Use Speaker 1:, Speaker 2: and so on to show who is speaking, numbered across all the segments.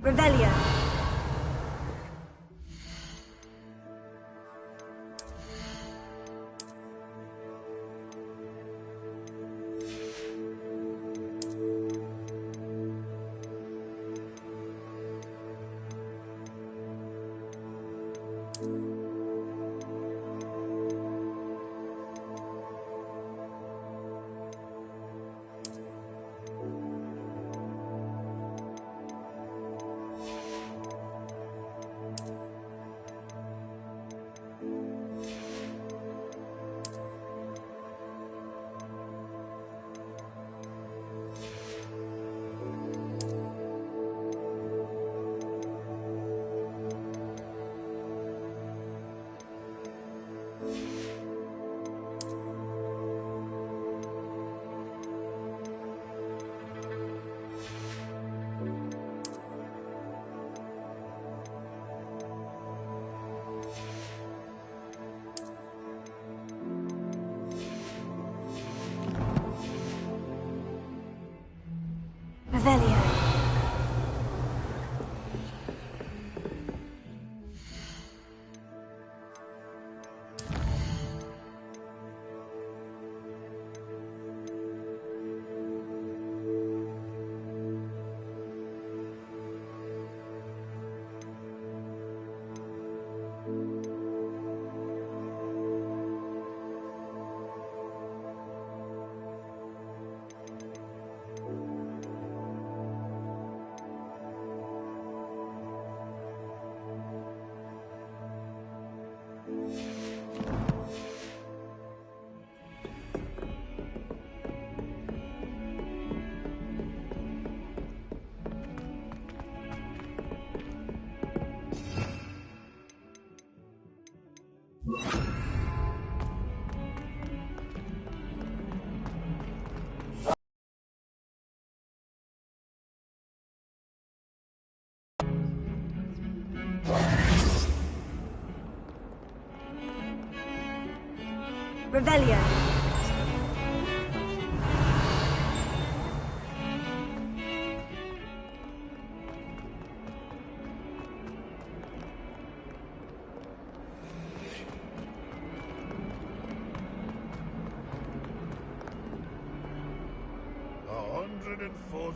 Speaker 1: Revelio. Revelio. Revelio.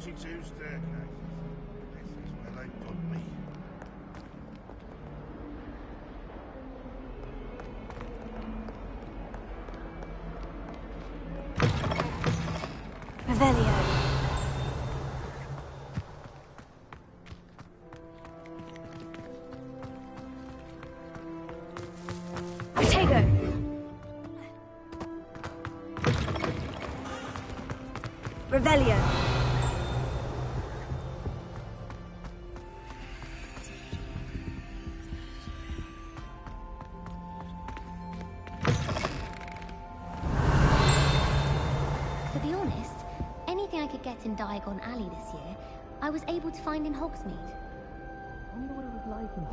Speaker 2: Two staircases. This is where they put me.
Speaker 1: Revelio. Potato. Revelio.
Speaker 3: In Diagon Alley this year, I was able to find in Hogsmeade. I wonder what it was like in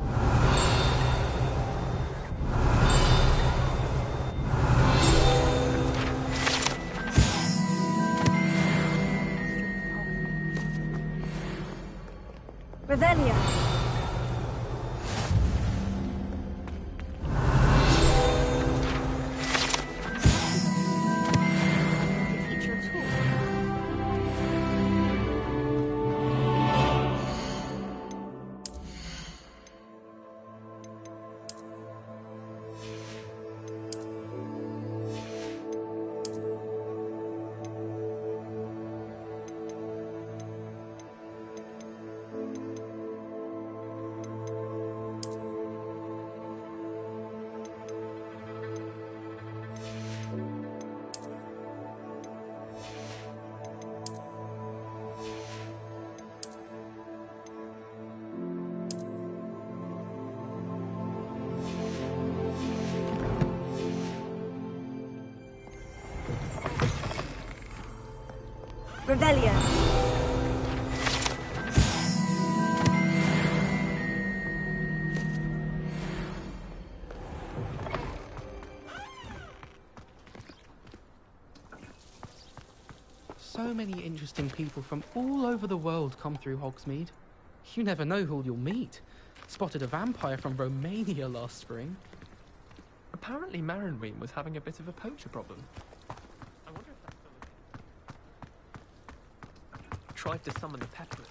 Speaker 1: Revelio. Revelio.
Speaker 4: So many interesting people from all over the world come through Hogsmeade. You never know who you'll meet. Spotted a vampire from Romania last spring.
Speaker 5: Apparently Marinween was having a bit of a poacher problem. I wonder if that's still tried to summon the pepper.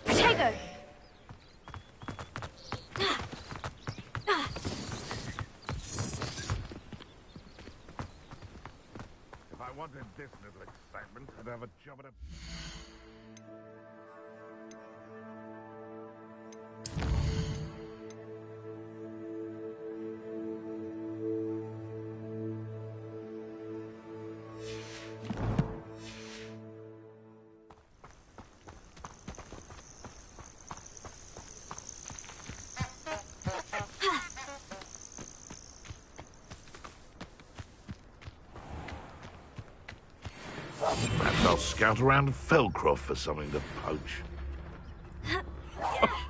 Speaker 1: Potato!
Speaker 2: If I wanted this little excitement, I'd have a job at a... Perhaps I'll scout around Felcroft for something to poach.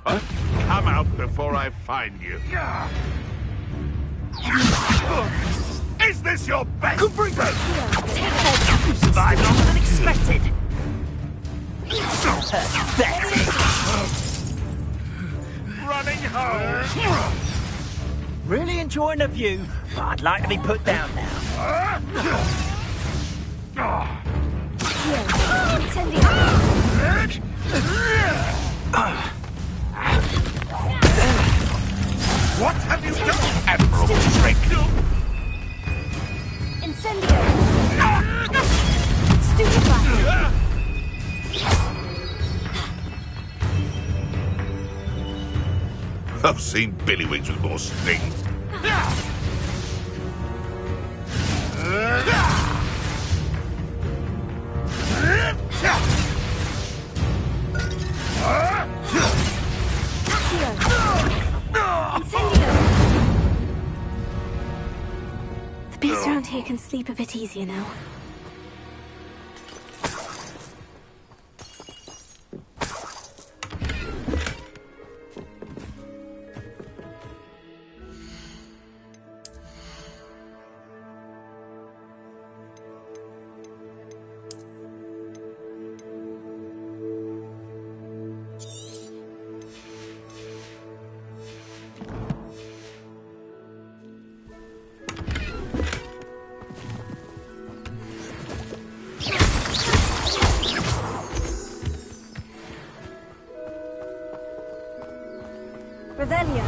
Speaker 2: Come out before I find you. Is this your best?
Speaker 6: You survived longer than expected. Pathetic.
Speaker 2: Running home.
Speaker 6: Really enjoying the view, but I'd like to be put down now.
Speaker 2: What have you done, Admiral Trick?
Speaker 1: Incendio! Stupefy!
Speaker 2: I've seen Billywings with more sting.
Speaker 1: The beast around here can sleep a bit easier now. Revelio.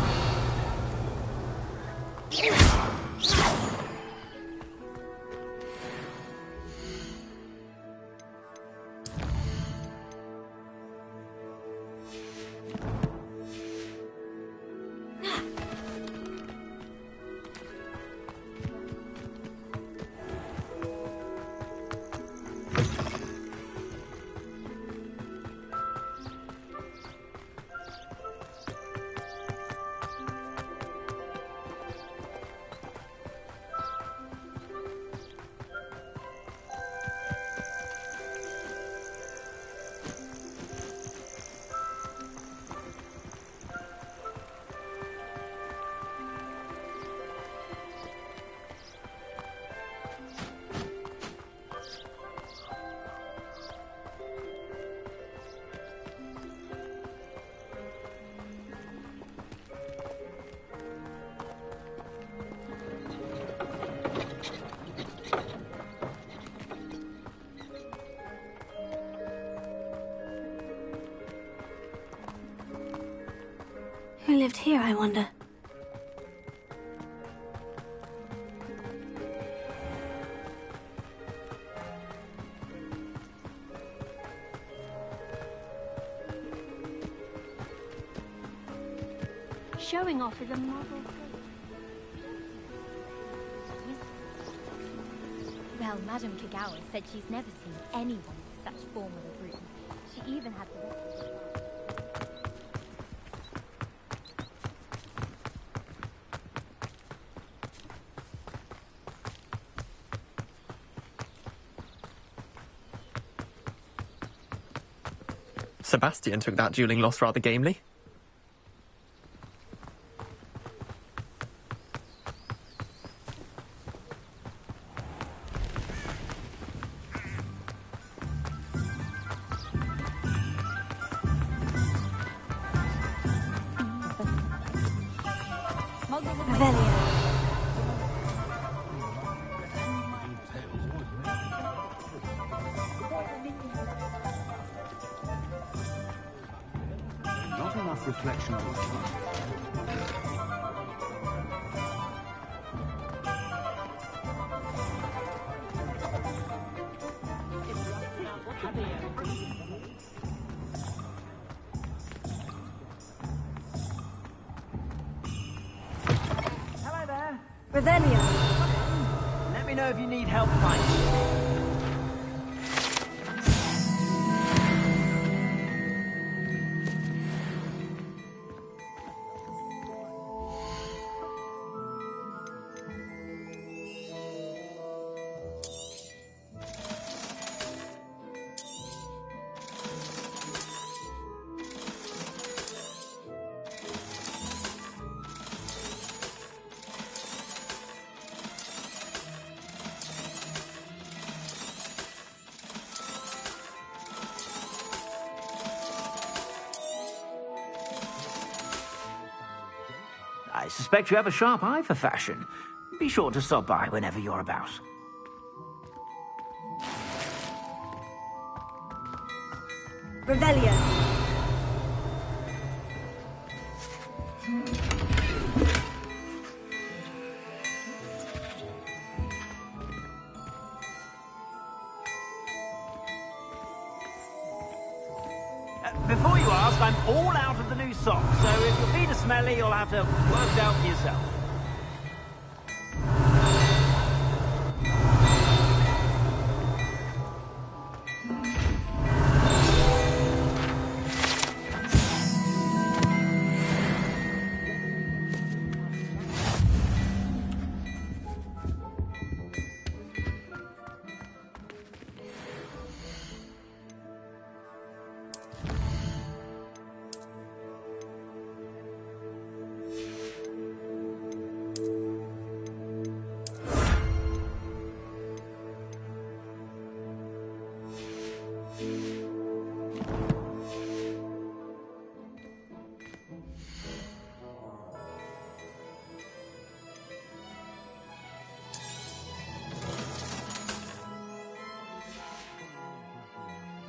Speaker 1: Who lived here, I wonder?
Speaker 3: Showing off is a model. Well, Madame Kagawa said she's never seen anyone with such form of a broom. She even had the...
Speaker 5: Sebastian took that dueling loss rather gamely.
Speaker 7: Not enough reflection on the time.
Speaker 6: Hello there.
Speaker 1: Revelio.
Speaker 6: Let me know if you need help finding. I suspect you have a sharp eye for fashion. Be sure to stop by whenever you're about.
Speaker 1: Revelio.
Speaker 6: Before you ask, I'm all out of the new socks, so if your feet are smelly, you'll have to work it out for yourself.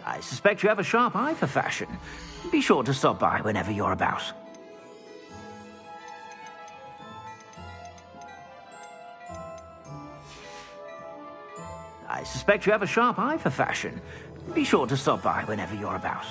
Speaker 6: I suspect you have a sharp eye for fashion. Be sure to stop by whenever you're about. I suspect you have a sharp eye for fashion. Be sure to stop by whenever you're about.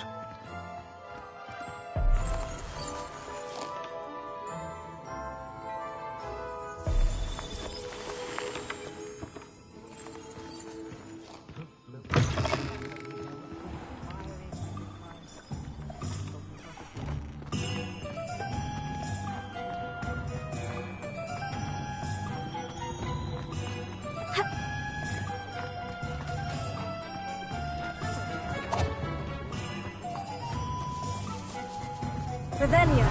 Speaker 1: Revelio.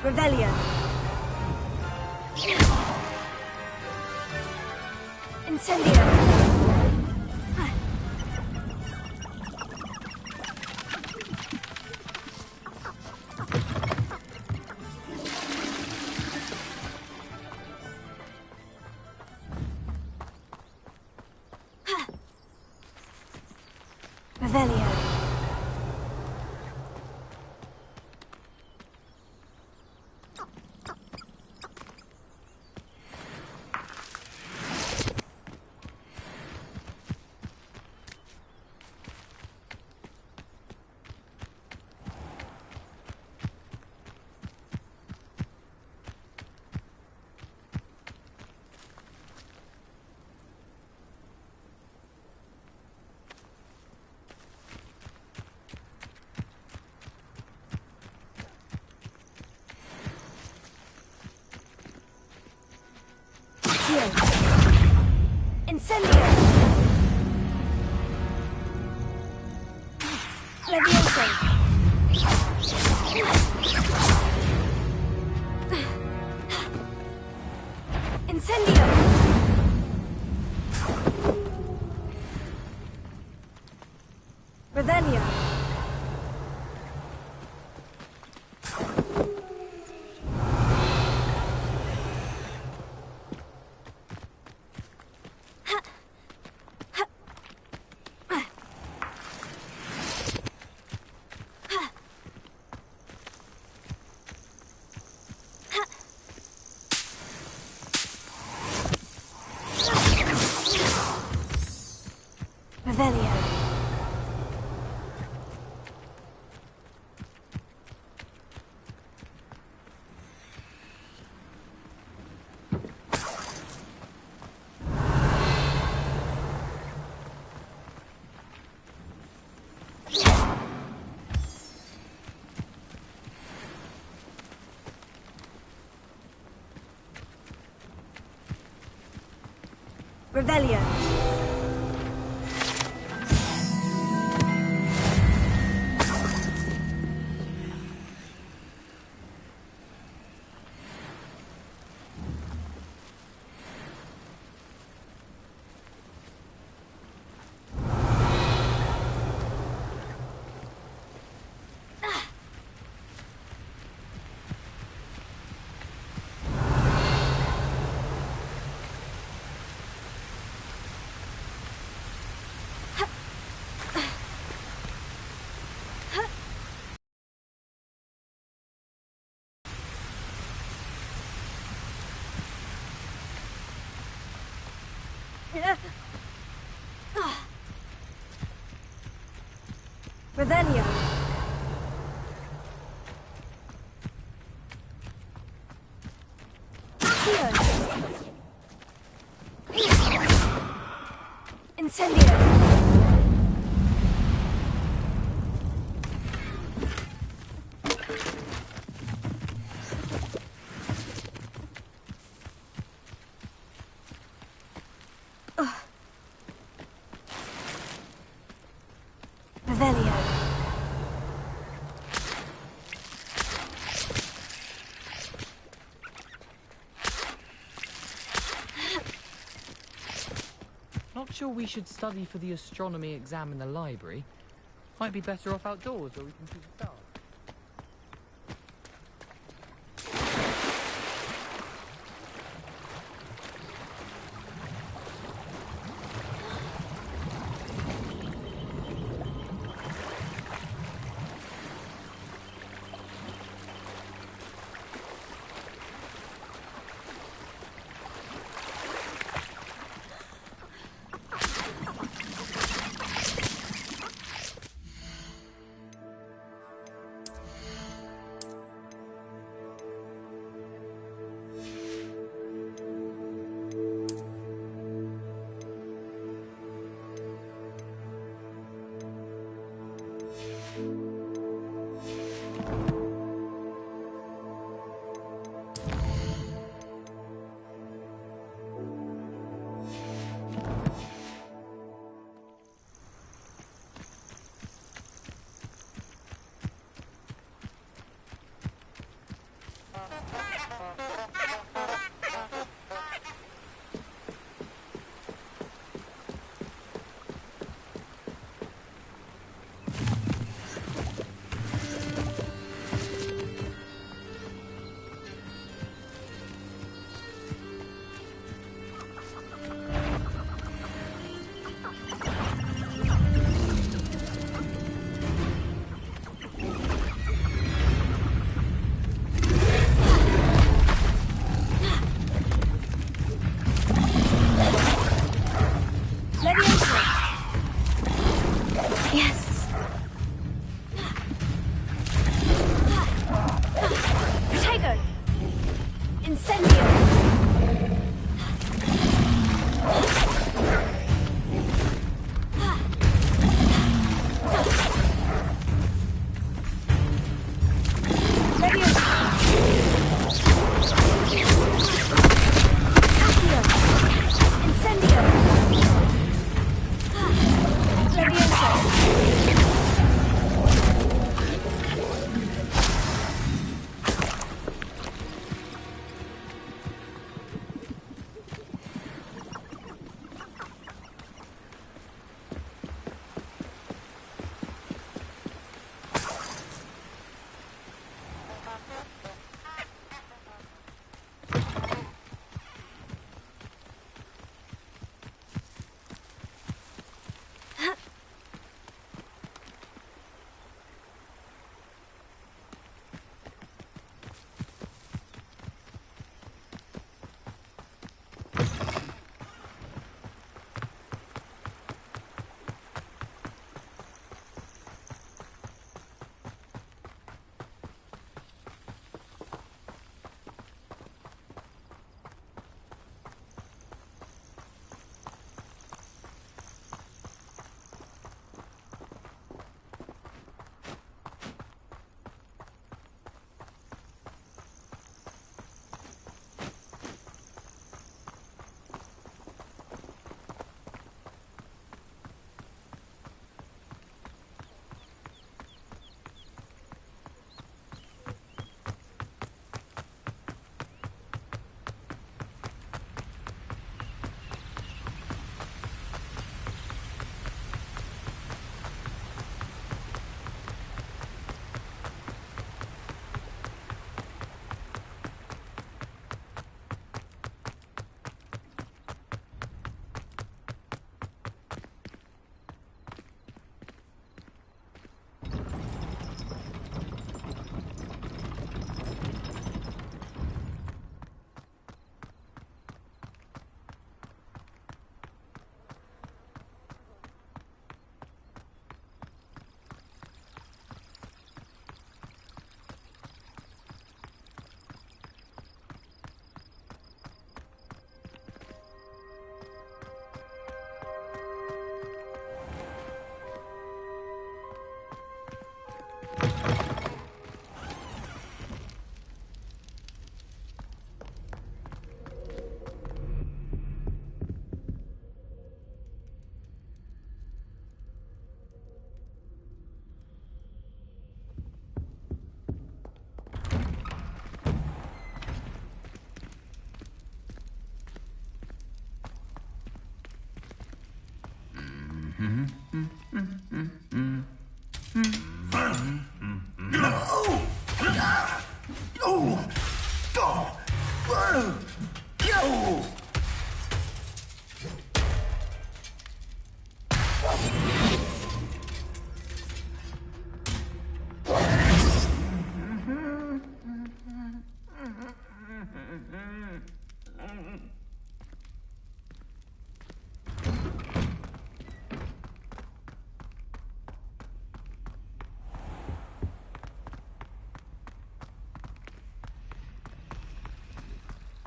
Speaker 1: Revelio. Incendio. Revelio. Incendio! Levioso! Incendio! Revelio! Revelio. Revelio. Revelio. Incendio. Revelio.
Speaker 5: Not sure we should study for the astronomy exam in the library. Might be better off outdoors where we can see the stars.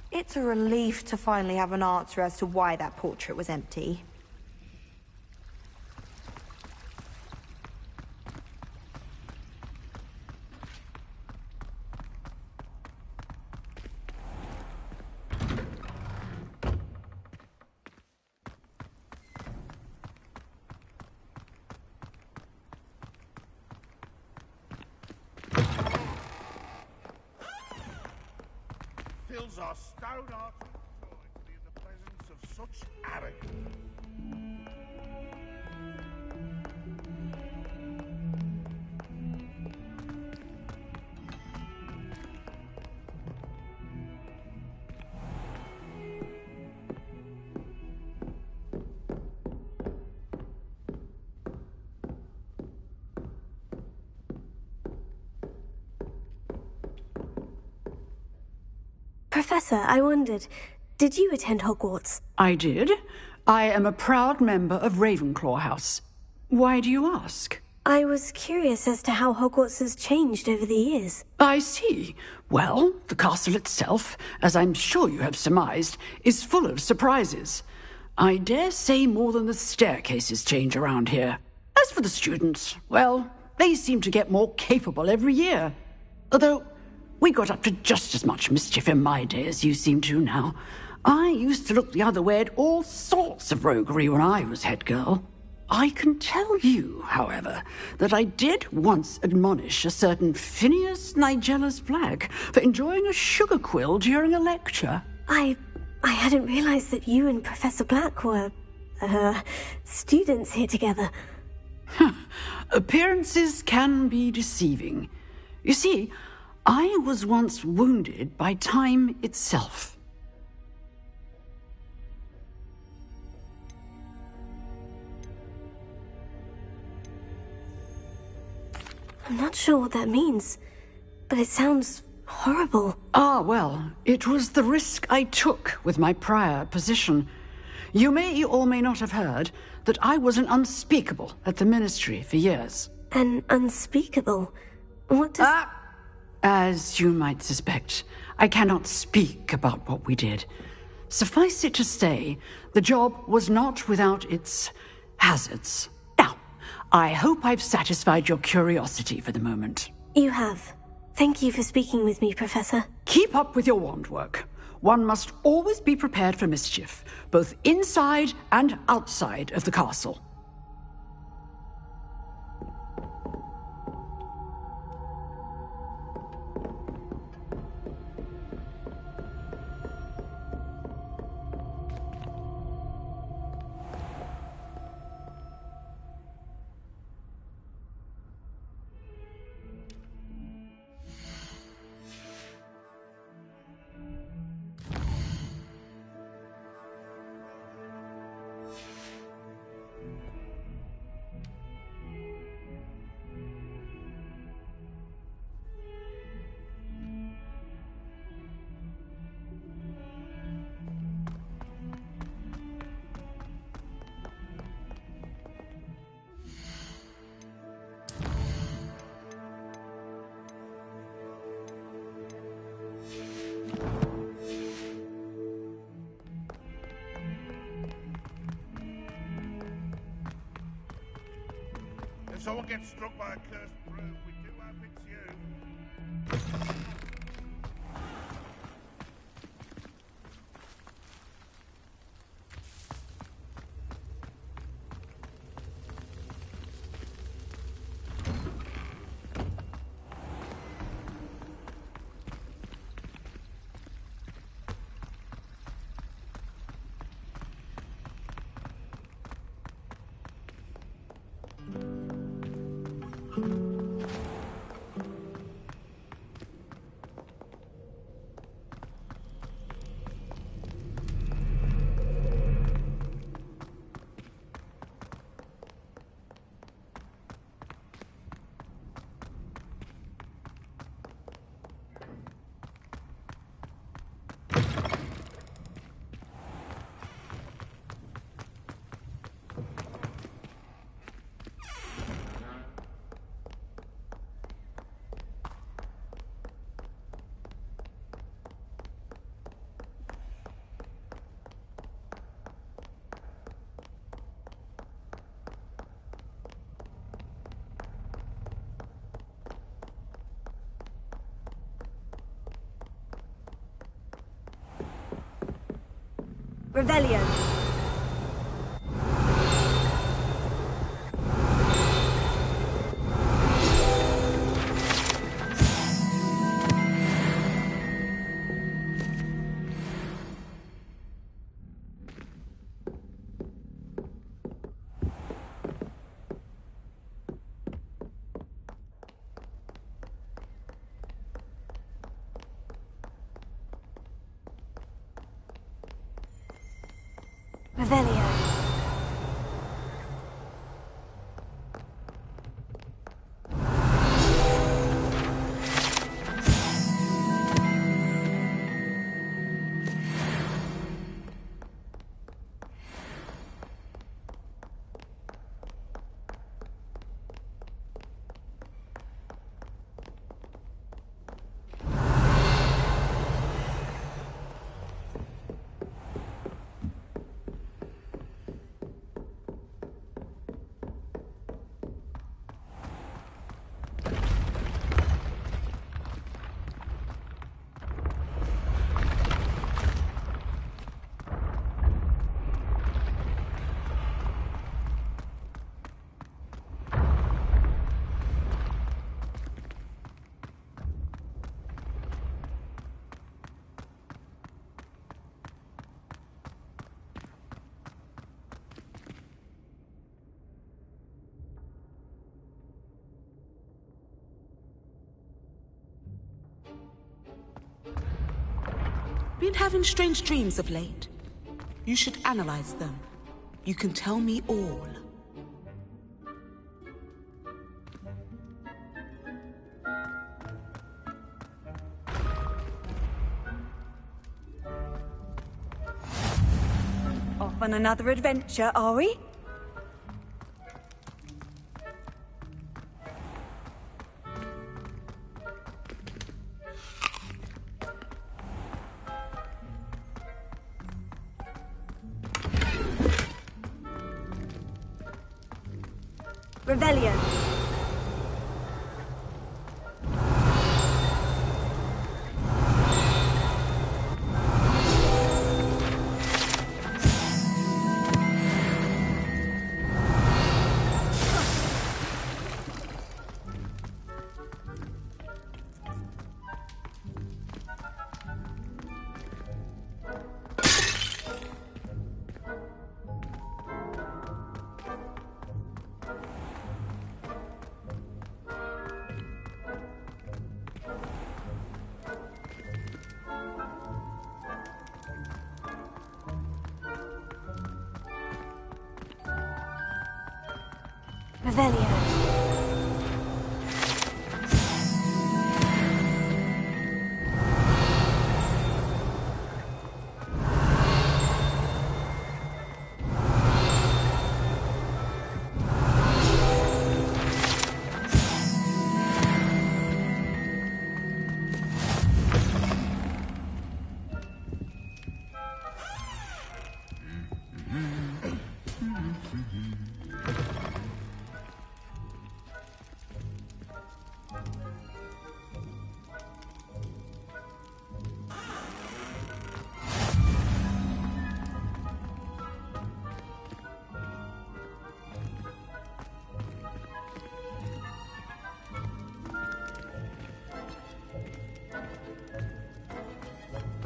Speaker 8: It's a relief to finally have an answer as to why that portrait was empty.
Speaker 2: Fills our stone art joy to be in the presence of such arrogance.
Speaker 1: Professor, I wondered, did you attend Hogwarts?
Speaker 9: I did. I am a proud member of Ravenclaw House. Why do you ask?
Speaker 1: I was curious as to how Hogwarts has changed over the years.
Speaker 9: I see. Well, the castle itself, as I'm sure you have surmised, is full of surprises. I dare say more than the staircases change around here. As for the students, well, they seem to get more capable every year. Although, we got up to just as much mischief in my day as you seem to now. I used to look the other way at all sorts of roguery when I was head girl. I can tell you, however, that I did once admonish a certain Phineas Nigellus Black for enjoying a sugar quill during a lecture.
Speaker 1: I hadn't realized that you and Professor Black were, students here together.
Speaker 9: Appearances can be deceiving. You see, I was once wounded by time itself.
Speaker 1: I'm not sure what that means, but it sounds horrible.
Speaker 9: Ah, well, it was the risk I took with my prior position. You may or may not have heard that I was an unspeakable at the Ministry for years.
Speaker 1: An unspeakable? What does...
Speaker 9: As you might suspect, I cannot speak about what we did. Suffice it to say, the job was not without its hazards. Now, I hope I've satisfied your curiosity for the moment.
Speaker 1: You have. Thank you for speaking with me, Professor.
Speaker 9: Keep up with your wand work. One must always be prepared for mischief, both inside and outside of the castle.
Speaker 2: If someone gets struck by a cursed broom, we do hope it's you.
Speaker 8: Revelio. Revelio.
Speaker 10: Been having strange dreams of late. You should analyze them. You can tell me all.
Speaker 8: Off on another adventure, are we? Revelio. Revelio.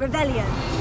Speaker 8: Revelio.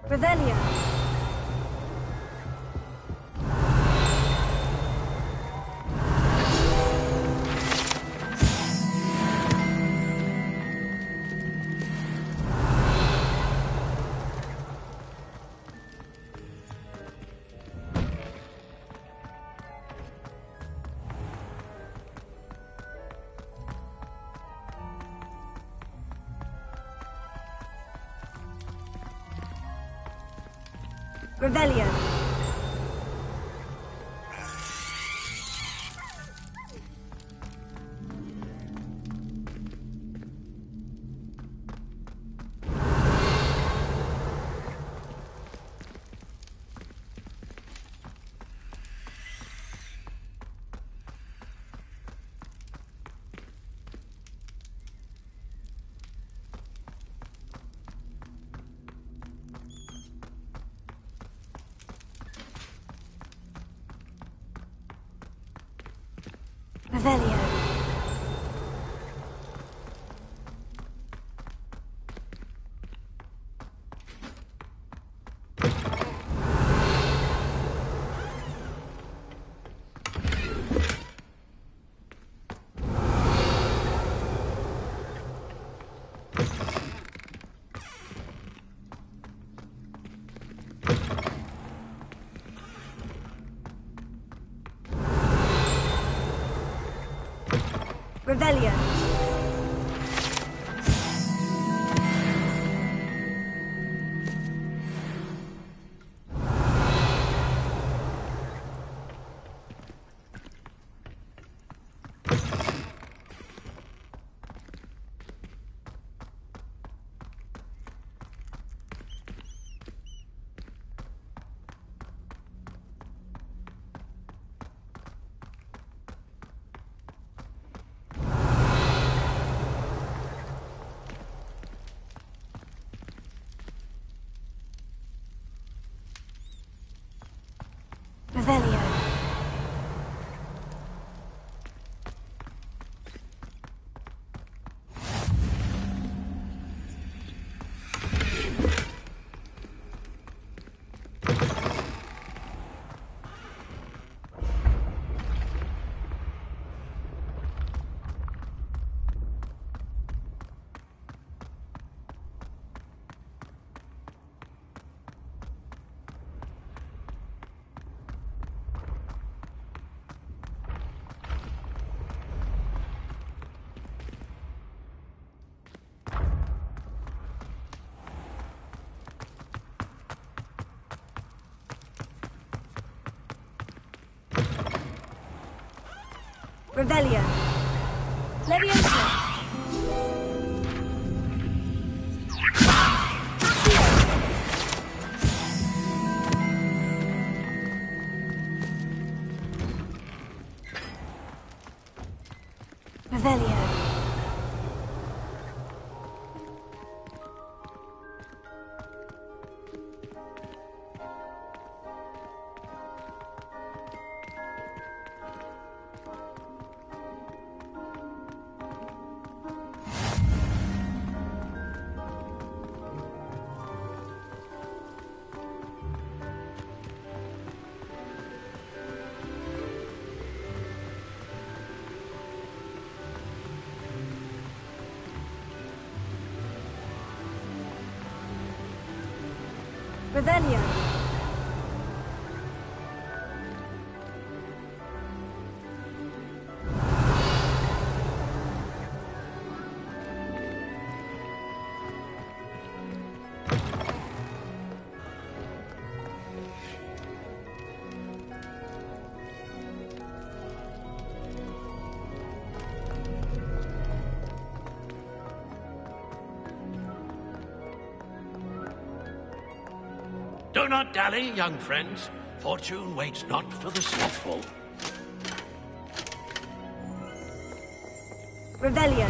Speaker 8: Revelio.
Speaker 1: Revelio. Revelio. Revelio. Revelio. Revelio. Leviosa. Revelio. Revelio.
Speaker 11: Do not dally, young friends. Fortune waits not for the slothful.
Speaker 1: Revelio.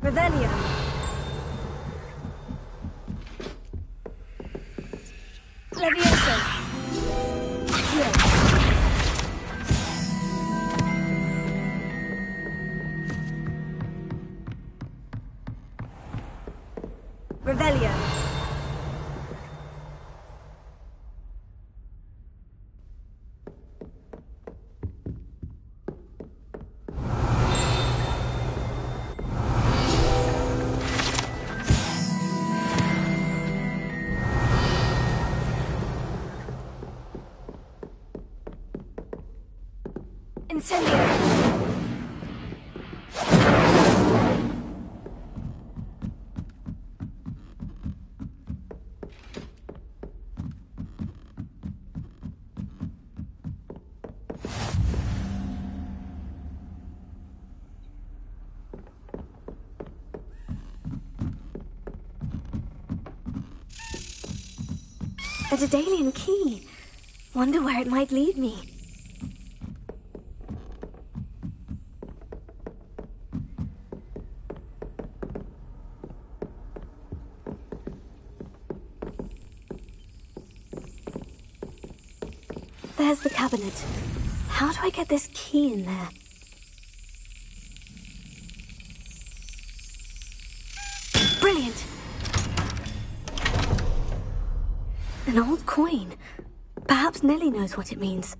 Speaker 1: Revelio. Levioso. Here. Revelio. Incendio. A Daedalian key. Wonder where it might lead me. There's the cabinet. How do I get this key in there? Brilliant! An old coin. Perhaps Nellie knows what it means.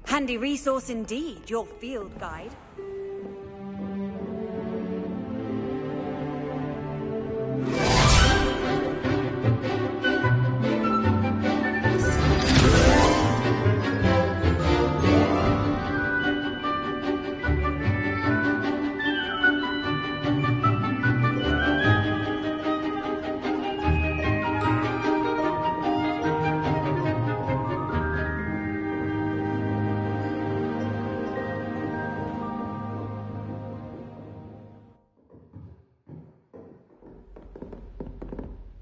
Speaker 12: Handy resource indeed, your field guide.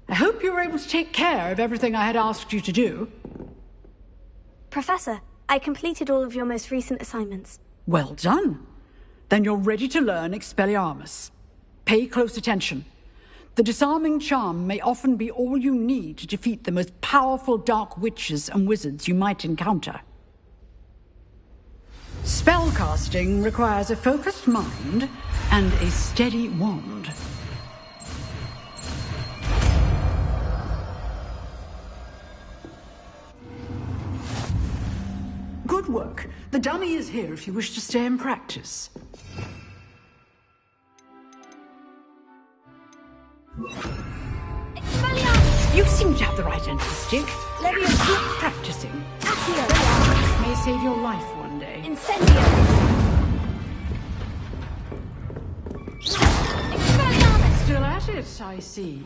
Speaker 9: I hope you were able to take care of everything I had asked you to do.
Speaker 1: Professor, I completed all of your most recent assignments.
Speaker 9: Well done. Then you're ready to learn Expelliarmus. Pay close attention. The disarming charm may often be all you need to defeat the most powerful dark witches and wizards you might encounter. Spellcasting requires a focused mind and a steady wand. Good work. The dummy is here if you wish to stay and practice.
Speaker 1: Expelliarmus!
Speaker 9: You seem to have the right end of the stick.
Speaker 1: Levioso!
Speaker 9: Keep practicing.
Speaker 1: Accio!
Speaker 9: May save your life one day.
Speaker 1: Incendio! Expelliarmus!
Speaker 9: Still at it, I see.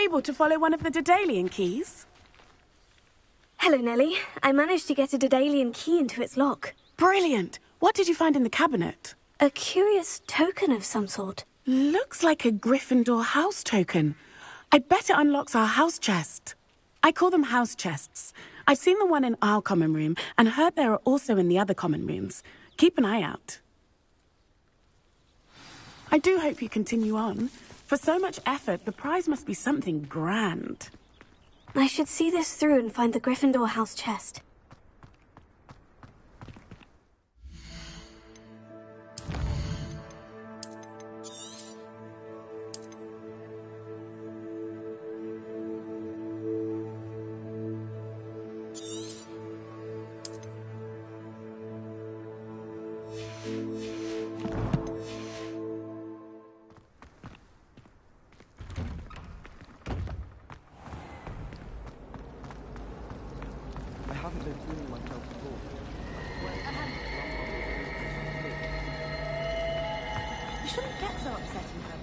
Speaker 13: able to follow one of the Daedalian keys?
Speaker 1: Hello, Nellie. I managed to get a Daedalian key into its lock.
Speaker 13: Brilliant. What did you find in the cabinet?
Speaker 1: A curious token of some sort.
Speaker 13: Looks like a Gryffindor house token. I bet it unlocks our house chest. I call them house chests. I've seen the one in our common room and heard there are also in the other common rooms. Keep an eye out. I do hope you continue on. For so much effort, the prize must be something grand.
Speaker 1: I should see this through and find the Gryffindor house chest.
Speaker 12: You shouldn't get so upset in her.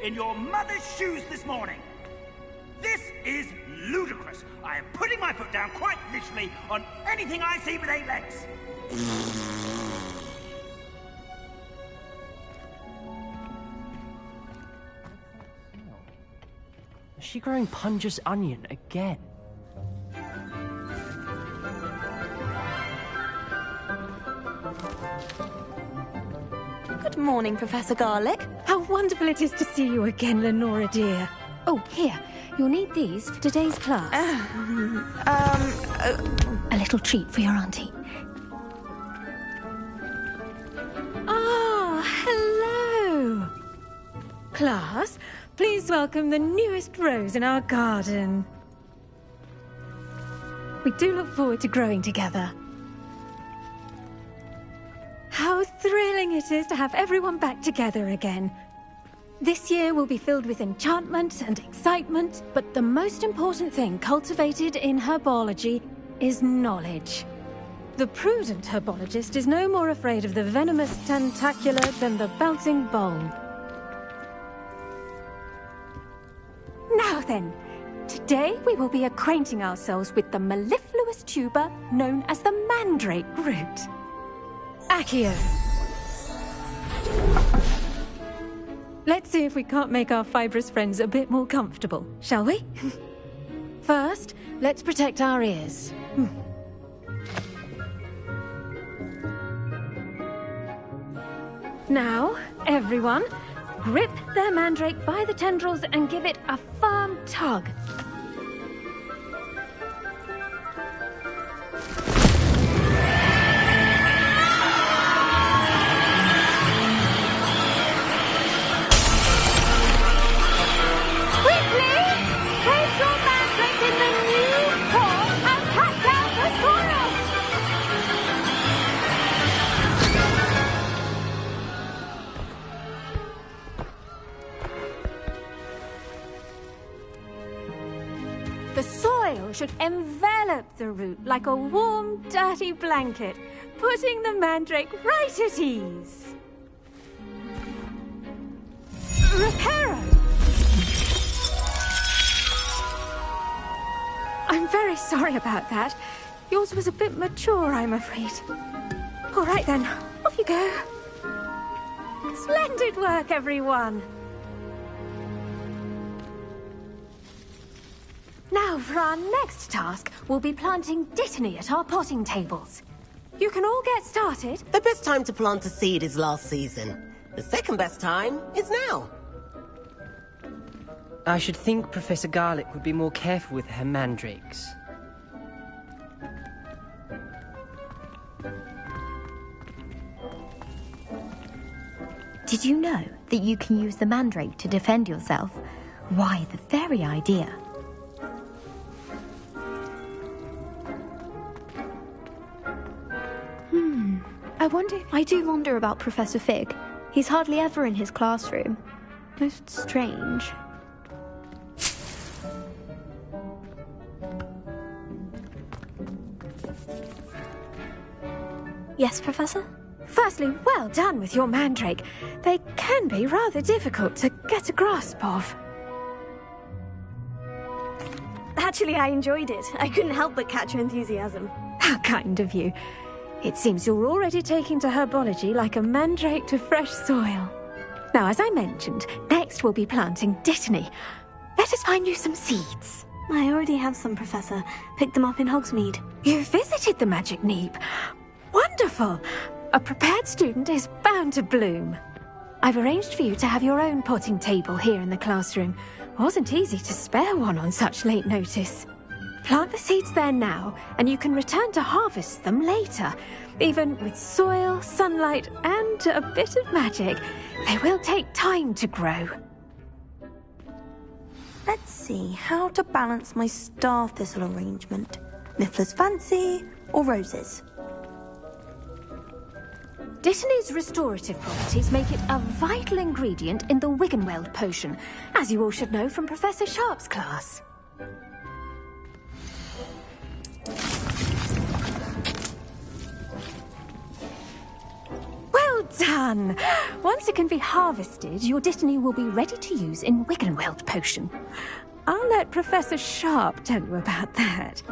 Speaker 6: In your mother's shoes this morning. This is ludicrous. I am putting my foot down quite literally on anything I see with 8 legs.
Speaker 14: Is she growing Punja's onion again?
Speaker 15: Good morning, Professor Garlick.
Speaker 16: How wonderful it is to see you again, Lenora dear.
Speaker 3: Oh, here. You'll need these for today's class. A little treat for your auntie.
Speaker 16: Ah, hello. Class, please welcome the newest rose in our garden. We do look forward to growing together. How thrilling it is to have everyone back together again. This year will be filled with enchantment and excitement, but the most important thing cultivated in herbology is knowledge. The prudent herbologist is no more afraid of the venomous tentacula than the bouncing bulb. Now then, today we will be acquainting ourselves with the mellifluous tuber known as the mandrake root. Accio. Let's see if we can't make our fibrous friends a bit more comfortable, shall we? First, let's protect our ears. Now, everyone, grip their mandrake by the tendrils and give it a firm tug. The soil should envelop the root like a warm, dirty blanket, putting the mandrake right at ease. Reparo! I'm very sorry about that. Yours was a bit mature, I'm afraid. All right then, off you go. Splendid work, everyone. Now, for our next task, we'll be planting Dittany at our potting tables. You can all get started.
Speaker 17: The best time to plant a seed is last season. The second best time is now.
Speaker 18: I should think Professor Garlick would be more careful with her mandrakes.
Speaker 3: Did you know that you can use the mandrake to defend yourself? Why, the very idea.
Speaker 19: I do wonder about Professor Fig. He's hardly ever in his classroom. Most strange.
Speaker 1: Yes, Professor?
Speaker 16: Firstly, well done with your mandrake. They can be rather difficult to get a grasp of.
Speaker 1: Actually, I enjoyed it. I couldn't help but catch your enthusiasm.
Speaker 16: How kind of you. It seems you're already taking to herbology like a mandrake to fresh soil. Now, as I mentioned, next we'll be planting Dittany. Let us find you some seeds.
Speaker 1: I already have some, Professor. Picked them up in Hogsmeade.
Speaker 16: You visited the Magic Neep. Wonderful! A prepared student is bound to bloom. I've arranged for you to have your own potting table here in the classroom. Wasn't easy to spare one on such late notice. Plant the seeds there now, and you can return to harvest them later. Even with soil, sunlight, and a bit of magic, they will take time to grow.
Speaker 8: Let's see how to balance my star thistle arrangement. Niffler's Fancy or roses?
Speaker 16: Dittany's restorative properties make it a vital ingredient in the Wiggenweld potion, as you all should know from Professor Sharp's class. Well done! Once it can be harvested, your Dittany will be ready to use in Wiggenweld potion. I'll let Professor Sharp tell you about that.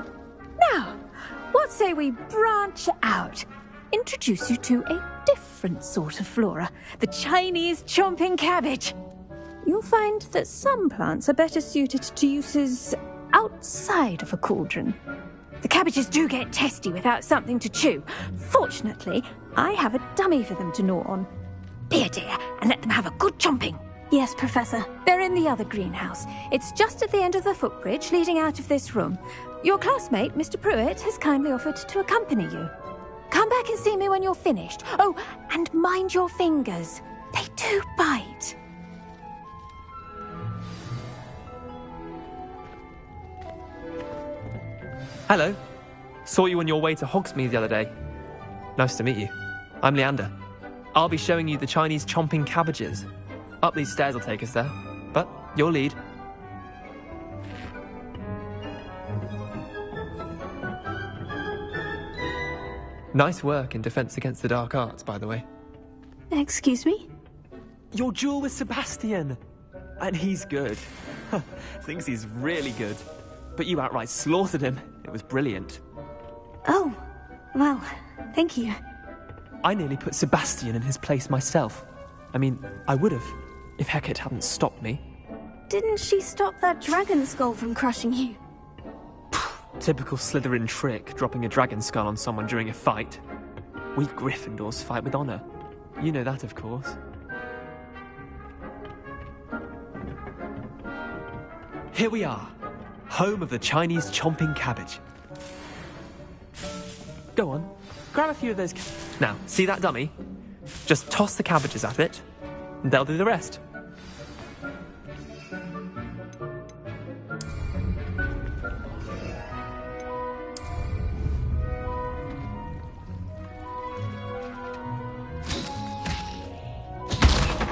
Speaker 16: Now, what say we branch out? Introduce you to a different sort of flora, the Chinese chomping cabbage. You'll find that some plants are better suited to uses outside of a cauldron. The cabbages do get testy without something to chew. Fortunately, I have a dummy for them to gnaw on. Be a dear and let them have a good chomping.
Speaker 1: Yes, Professor.
Speaker 16: They're in the other greenhouse. It's just at the end of the footbridge leading out of this room. Your classmate, Mr. Pruitt, has kindly offered to accompany you. Come back and see me when you're finished. Oh, and mind your fingers. They do bite.
Speaker 20: Hello. Saw you on your way to Hogsmeade the other day. Nice to meet you. I'm Leander. I'll be showing you the Chinese chomping cabbages. Up these stairs will take us there, but your lead. Nice work in Defense Against the Dark Arts, by the way.
Speaker 1: Excuse me?
Speaker 20: Your duel with Sebastian! And he's good. Thinks he's really good. But you outright slaughtered him. It was brilliant.
Speaker 1: Oh, well, thank you.
Speaker 20: I nearly put Sebastian in his place myself. I mean, I would have, if Hecate hadn't stopped me.
Speaker 1: Didn't she stop that dragon skull from crushing you?
Speaker 20: Typical Slytherin trick, dropping a dragon skull on someone during a fight. We Gryffindors fight with honor. You know that, of course. Here we are, home of the Chinese chomping cabbage. Go on, grab a few of those. Now, see that dummy? Just toss the cabbages at it, and they'll do the rest.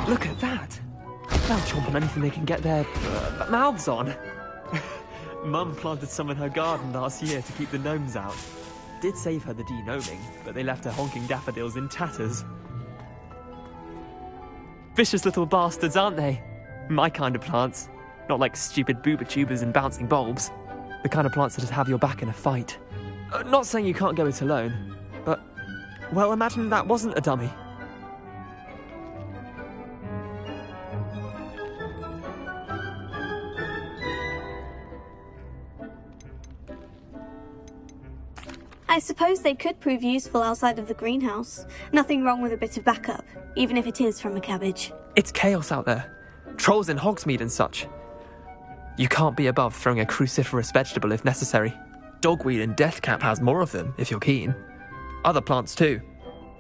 Speaker 20: Look at that! They'll chomp on anything they can get their mouths on. Mum planted some in her garden last year to keep the gnomes out. Did save her the de-gnoming, but they left her honking daffodils in tatters. Vicious little bastards, aren't they? My kind of plants. Not like stupid booba tubers and bouncing bulbs. The kind of plants that just have your back in a fight. Not saying you can't go it alone, but Well, imagine that wasn't a dummy.
Speaker 1: I suppose they could prove useful outside of the greenhouse. Nothing wrong with a bit of backup, even if it is from a cabbage.
Speaker 20: It's chaos out there. Trolls in Hogsmeade and such. You can't be above throwing a cruciferous vegetable if necessary. Dogweed and deathcap has more of them, if you're keen. Other plants too.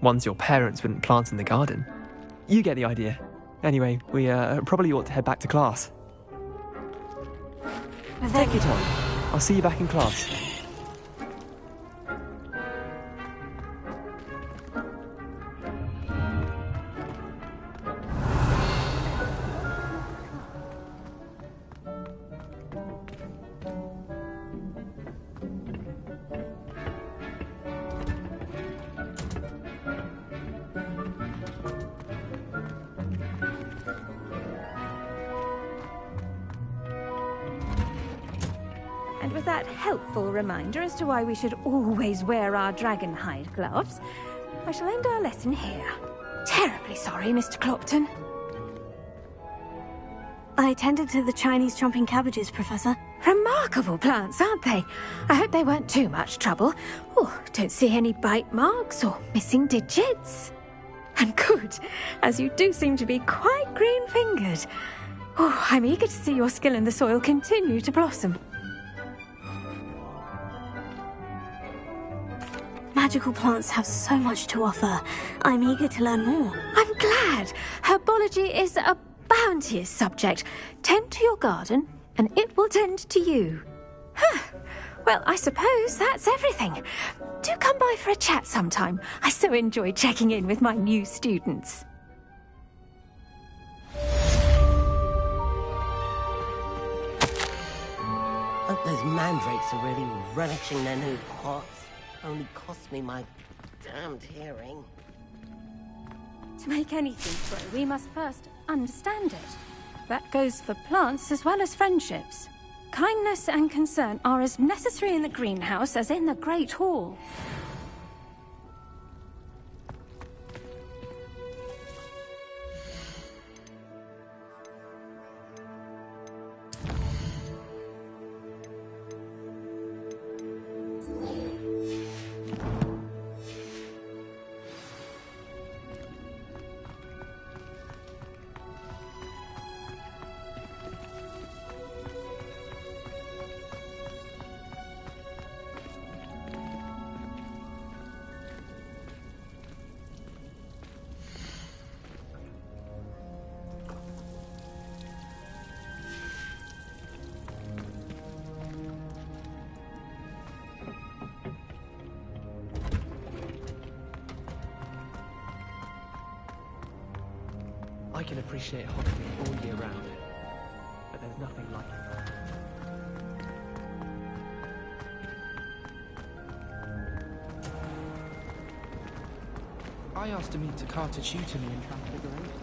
Speaker 20: Ones your parents wouldn't plant in the garden. You get the idea. Anyway, we probably ought to head back to class. Take your time. I'll see you back in class.
Speaker 16: And with that helpful reminder as to why we should always wear our dragon hide gloves, I shall end our lesson here. Terribly sorry, Mr. Clopton.
Speaker 1: I tended to the Chinese chomping cabbages, Professor.
Speaker 16: Remarkable plants, aren't they? I hope they weren't too much trouble. Oh, don't see any bite marks or missing digits. And good, as you do seem to be quite green-fingered. Oh, I'm eager to see your skill in the soil continue to blossom.
Speaker 1: Magical plants have so much to offer. I'm eager to learn more.
Speaker 16: I'm glad. Herbology is a bounteous subject. Tend to your garden, and it will tend to you. Huh. Well, I suppose that's everything. Do come by for a chat sometime. I so enjoy checking in with my new students.
Speaker 17: Hope those mandrakes are really relishing their new pots. Only cost me my damned hearing.
Speaker 16: To make anything grow, we must first understand it. That goes for plants as well as friendships. Kindness and concern are as necessary in the greenhouse as in the Great Hall.
Speaker 20: I can appreciate Hogsmeade all year round, but there's nothing like it.
Speaker 4: I asked to meet Takar to tutor me in Transfiguration.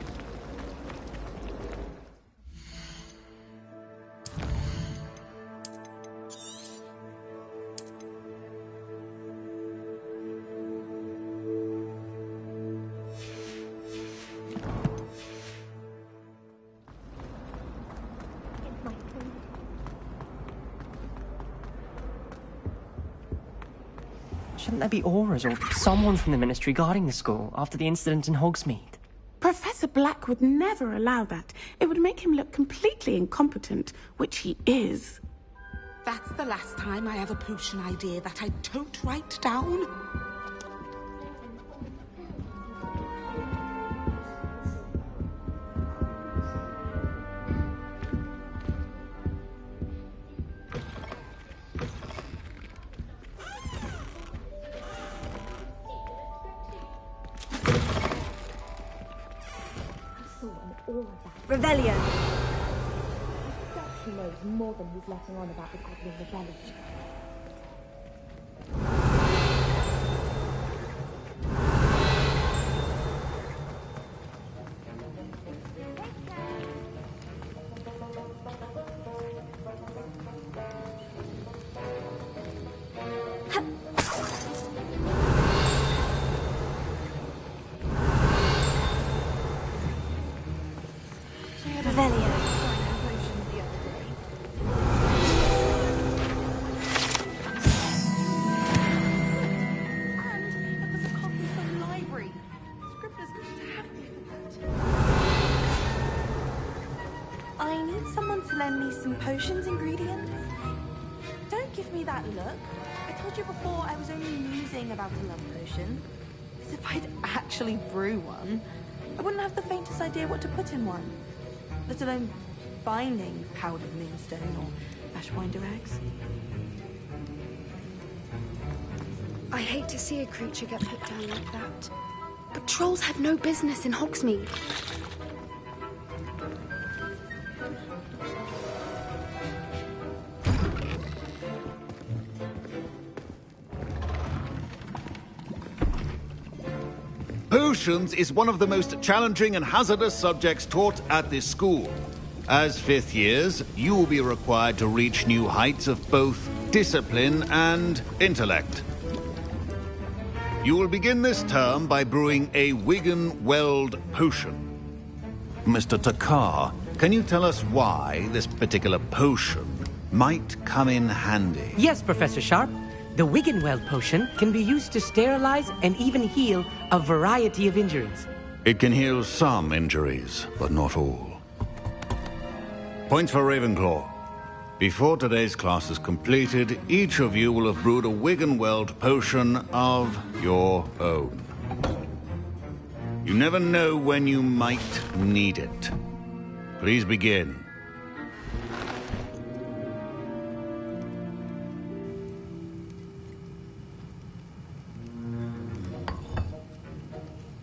Speaker 18: Shouldn't there be auras or someone from the Ministry guarding the school after the incident in Hogsmeade?
Speaker 13: Professor Black would never allow that. It would make him look completely incompetent, which he is.
Speaker 10: That's the last time I have a potion idea that I don't write down.
Speaker 1: Revelio.
Speaker 12: He knows more than he's letting on about the Goblin Rebellion.
Speaker 1: Revelio.
Speaker 8: I need someone to lend me some potions ingredients. Don't give me that look. I told you before I was only musing about a love potion. As if I'd actually brew one. I wouldn't have the faintest idea what to put in one. Let alone finding powdered moonstone or ashwinder eggs.
Speaker 19: I hate to see a creature get put down like that. But trolls have no business in Hogsmeade.
Speaker 7: Potions is one of the most challenging and hazardous subjects taught at this school. As fifth years, you will be required to reach new heights of both discipline and intellect. You will begin this term by brewing a Wiggenweld potion. Mr. Takar, can you tell us why this particular potion might come in handy?
Speaker 21: Yes, Professor Sharp. The Wiggenweld potion can be used to sterilize and even heal a variety of injuries.
Speaker 7: It can heal some injuries, but not all. Points for Ravenclaw. Before today's class is completed, each of you will have brewed a Wiggenweld potion of your own. You never know when you might need it. Please begin.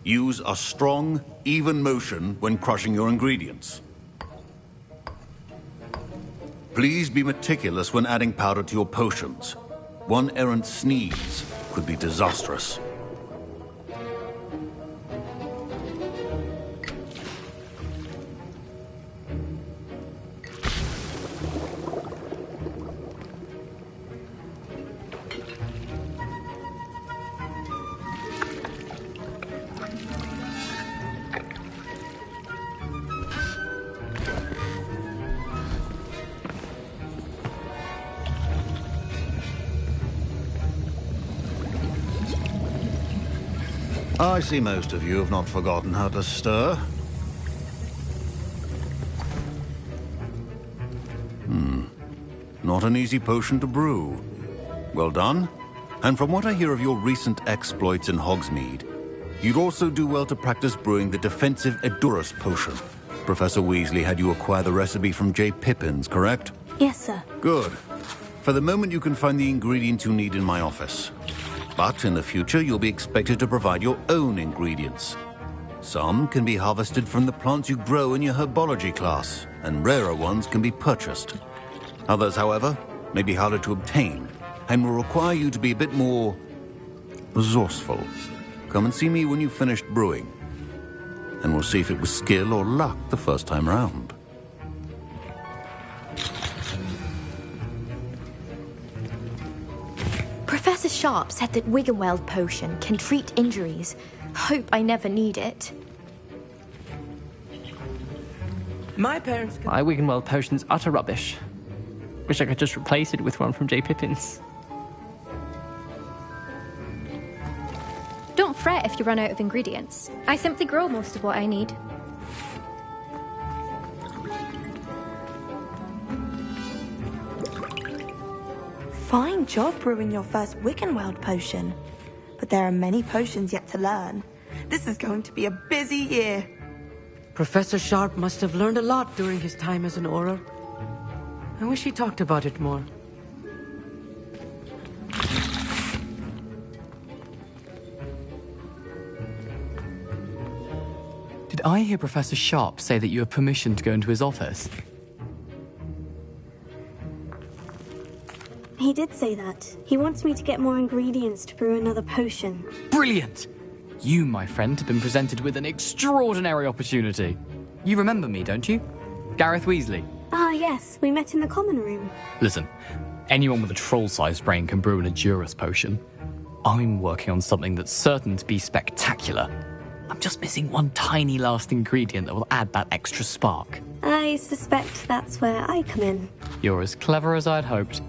Speaker 7: Use a strong, even motion when crushing your ingredients. Please be meticulous when adding powder to your potions. One errant sneeze could be disastrous. I see most of you have not forgotten how to stir. Not an easy potion to brew. Well done. And from what I hear of your recent exploits in Hogsmeade, you'd also do well to practice brewing the defensive Edurus potion. Professor Weasley had you acquire the recipe from J. Pippin's, correct?
Speaker 1: Yes, sir.
Speaker 7: Good. For the moment, you can find the ingredients you need in my office. But in the future, you'll be expected to provide your own ingredients. Some can be harvested from the plants you grow in your herbology class, and rarer ones can be purchased. Others, however, may be harder to obtain, and will require you to be a bit more resourceful. Come and see me when you've finished brewing, and we'll see if it was skill or luck the first time round.
Speaker 22: Professor Sharp said that Wiggenweld potion can treat injuries. Hope I never need it.
Speaker 21: My parents...
Speaker 18: My Wiggenweld potion's utter rubbish. Wish I could just replace it with one from J. Pippin's.
Speaker 12: Don't fret if you run out of ingredients. I simply grow most of what I need.
Speaker 8: Fine job brewing your first Wiggenweld potion. But there are many potions yet to learn. This is going to be a busy year.
Speaker 21: Professor Sharp must have learned a lot during his time as an Auror. I wish he talked about it more.
Speaker 5: Did I hear Professor Sharp say that you have permission to go into his office?
Speaker 1: He did say that. He wants me to get more ingredients to brew another potion.
Speaker 5: Brilliant! You, my friend, have been presented with an extraordinary opportunity. You remember me, don't you? Gareth Weasley.
Speaker 1: Ah, yes. We met in the common room.
Speaker 5: Listen, anyone with a troll-sized brain can brew an Edurus potion. I'm working on something that's certain to be spectacular.
Speaker 2: I'm just missing one tiny last ingredient that will add that extra spark.
Speaker 1: I suspect that's where I come in.
Speaker 2: You're as clever as I'd hoped.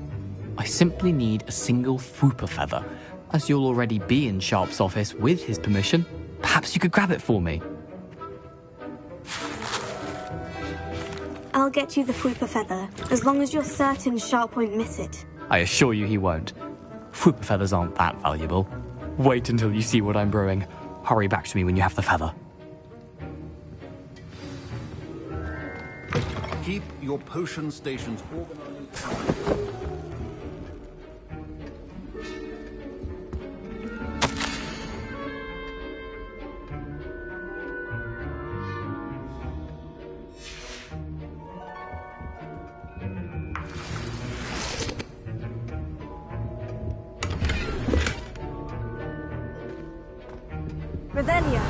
Speaker 2: I simply need a single Fwooper feather. As you'll already be in Sharp's office with his permission, perhaps you could grab it for me.
Speaker 1: I'll get you the Fwooper feather, as long as you're certain Sharp won't miss it.
Speaker 2: I assure you he won't. Fwooper feathers aren't that valuable. Wait until you see what I'm brewing. Hurry back to me when you have the feather.
Speaker 7: Keep your potion stations organized.
Speaker 1: Revelio.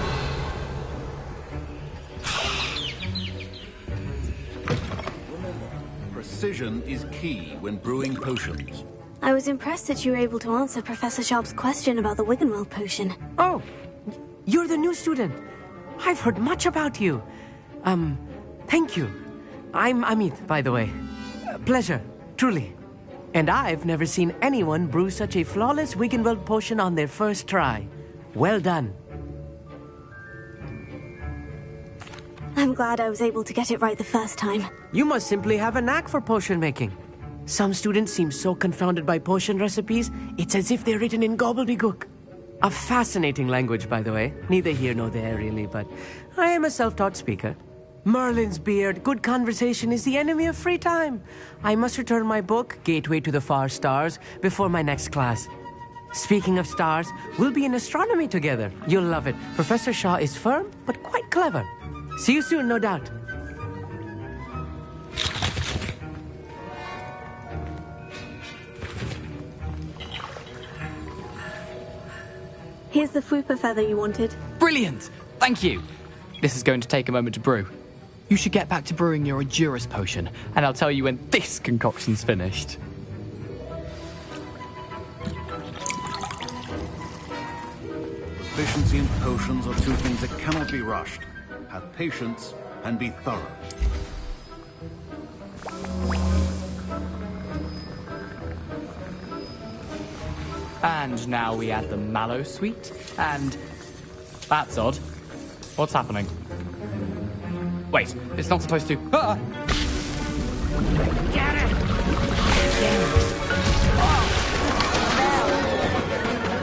Speaker 7: Precision is key when brewing potions.
Speaker 1: I was impressed that you were able to answer Professor Sharp's question about the Wiggenweld potion.
Speaker 21: Oh, you're the new student. I've heard much about you. Thank you. I'm Amit, by the way. Pleasure, truly. And I've never seen anyone brew such a flawless Wiggenweld potion on their first try. Well done.
Speaker 1: I'm glad I was able to get it right the first time.
Speaker 21: You must simply have a knack for potion making. Some students seem so confounded by potion recipes, it's as if they're written in gobbledygook. A fascinating language, by the way. Neither here nor there, really, but I am a self-taught speaker. Merlin's beard, good conversation is the enemy of free time. I must return my book, Gateway to the Far Stars, before my next class. Speaking of stars, we'll be in astronomy together. You'll love it. Professor Shaw is firm, but quite clever. See you soon, no doubt.
Speaker 1: Here's the Fwooper feather you wanted.
Speaker 2: Brilliant! Thank you! This is going to take a moment to brew. You should get back to brewing your Endurus potion, and I'll tell you when this concoction's finished.
Speaker 7: Proficiency in potions are two things that cannot be rushed. Have patience and be thorough.
Speaker 2: And now we add the mallow sweet, and... That's odd. What's happening? Wait, it's not supposed to... Ah!
Speaker 17: Get it!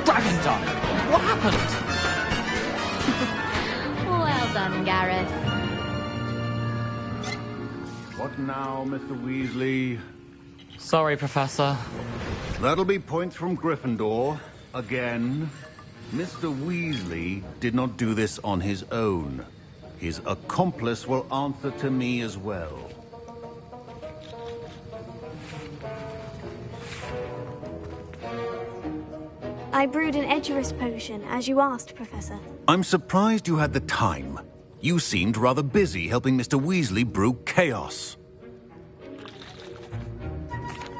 Speaker 2: Dragon Dog! What happened?
Speaker 3: Well done, Gareth.
Speaker 7: What now, Mr. Weasley?
Speaker 2: Sorry, Professor.
Speaker 7: That'll be points from Gryffindor. Again. Mr. Weasley did not do this on his own. His accomplice will answer to me as well.
Speaker 1: I brewed an Edurus potion, as you asked, Professor.
Speaker 7: I'm surprised you had the time. You seemed rather busy helping Mr. Weasley brew chaos.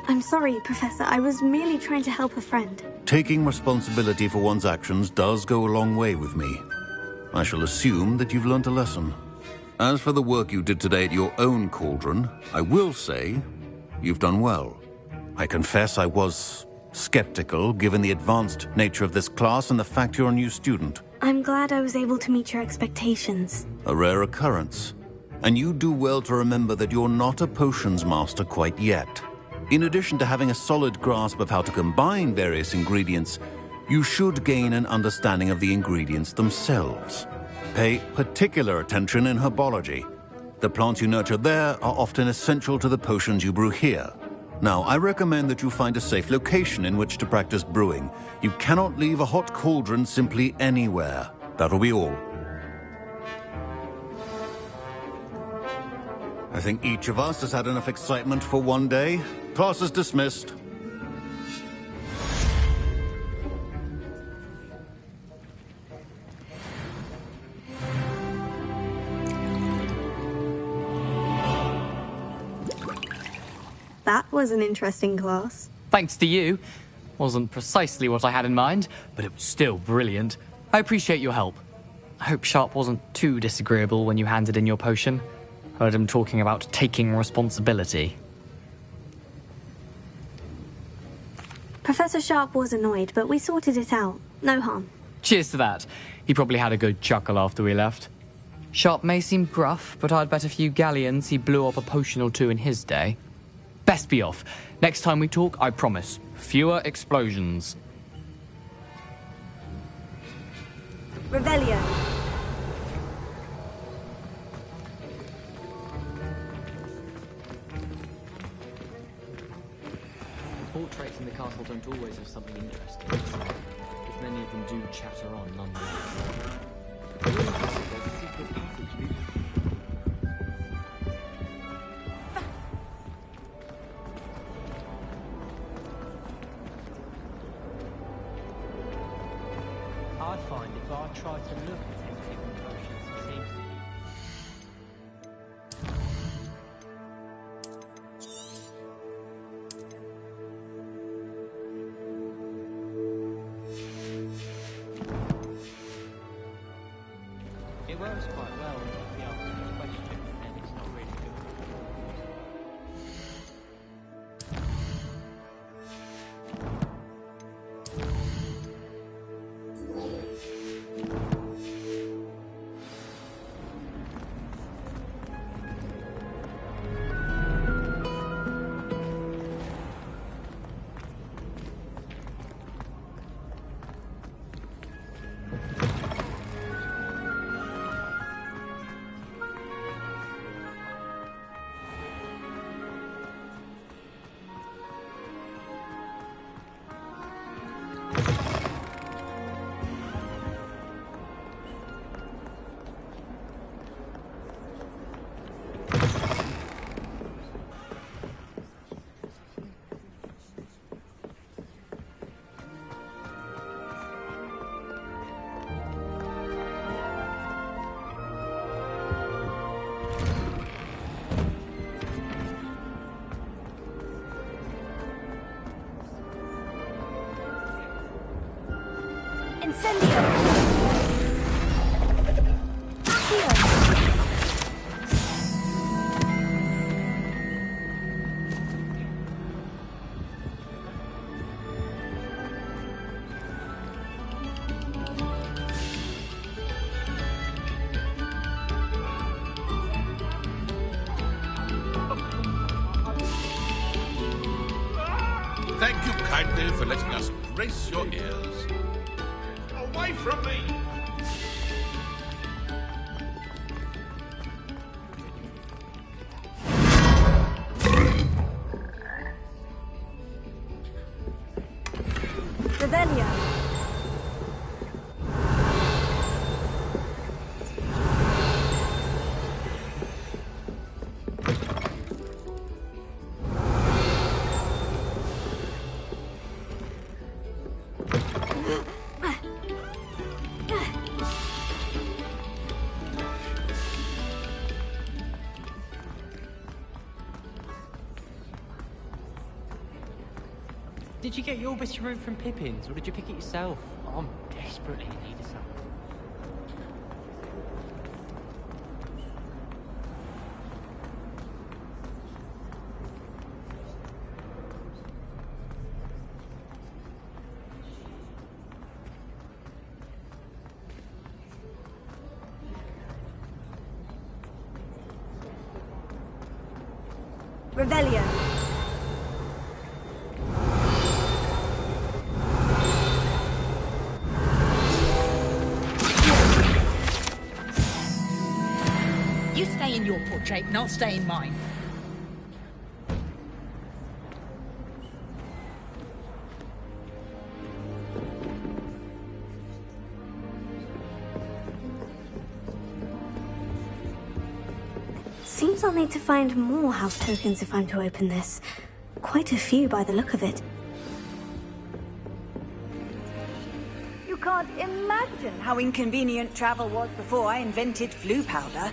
Speaker 1: I'm sorry, Professor. I was merely trying to help a friend.
Speaker 7: Taking responsibility for one's actions does go a long way with me. I shall assume that you've learnt a lesson. As for the work you did today at your own cauldron, I will say you've done well. I confess I was skeptical, given the advanced nature of this class and the fact you're a new student.
Speaker 1: I'm glad I was able to meet your expectations.
Speaker 7: A rare occurrence. And you do well to remember that you're not a potions master quite yet. In addition to having a solid grasp of how to combine various ingredients, you should gain an understanding of the ingredients themselves. Pay particular attention in herbology. The plants you nurture there are often essential to the potions you brew here. Now, I recommend that you find a safe location in which to practice brewing. You cannot leave a hot cauldron simply anywhere. That'll be all. I think each of us has had enough excitement for one day. Class is dismissed.
Speaker 1: That was an interesting class.
Speaker 2: Thanks to you. Wasn't precisely what I had in mind, but it was still brilliant. I appreciate your help. I hope Sharp wasn't too disagreeable when you handed in your potion. Heard him talking about taking responsibility.
Speaker 1: Professor Sharp was annoyed, but we sorted it out. No harm.
Speaker 2: Cheers to that. He probably had a good chuckle after we left. Sharp may seem gruff, but I'd bet a few galleons he blew up a potion or two in his day. Best be off. Next time we talk, I promise, fewer explosions.
Speaker 1: Revelio.
Speaker 5: Portraits in the castle don't always have something interesting to say, if many of them do chatter on nonetheless.
Speaker 14: I find if I try to look at anything in potions, it seems to It works quite well if you ask a question, and it's not really good.
Speaker 9: Thank you kindly for letting us grace your ears. Away from me!
Speaker 1: Revelio.
Speaker 14: Did you get your bit of root from Pippin's, or did you pick it yourself? I'm desperately in need of some.
Speaker 1: Revelio.
Speaker 11: You stay in your portrait and I'll stay in mine.
Speaker 1: Seems I'll need to find more house tokens if I'm to open this. Quite a few by the look of it.
Speaker 11: You can't imagine how inconvenient travel was before I invented flu powder.